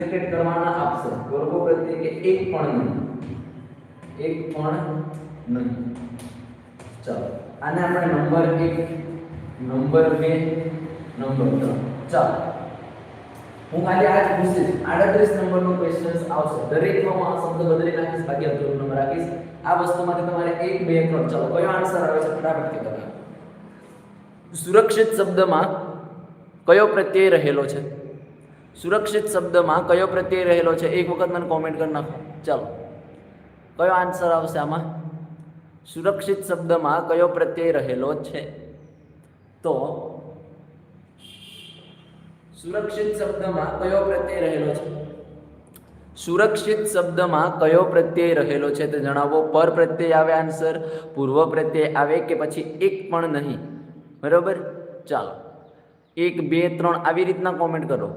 કરવાના આપશે વર્ગો પ્રત્યે કે એક પણ નહીં ચાલો આને આપણે નંબર 1 નંબર 2 નંબર 3 ચાલો હું ખાલી આ જ પૂછીશ 38 નંબરનો ક્વેશ્ચન્સ આવશે દરેકમાં હું આ શબ્દ બદલી નાખીશ બાકી અધૂરો નંબર રાખીશ આ વસ્તુમાંથી તમારે 1 2 3 ચાલો કયો આન્સર આવે છે ફટાફટ કહો સુરક્ષિત શબ્દમાં કયો પ્રત્યય રહેલો છે સુરક્ષિત શબ્દમાં કયો પ્રત્યય રહેલો છે એક વખત મને કોમેન્ટ કરી નાખો ચાલો કયો આન્સર આવશે આમાં સુરક્ષિત શબ્દમાં કયો પ્રત્યય રહેલો છે તો સુરક્ષિત શબ્દમાં કયો પ્રત્યય રહેલો છે સુરક્ષિત શબ્દમાં કયો પ્રત્યય રહેલો છે તે જણાવો પર પ્રત્યય આવે આન્સર પૂર્વ પ્રત્યય આવે કે પછી એક પણ નહીં બરાબર ચાલો 1 2 3 આવી રીતના કોમેન્ટ કરો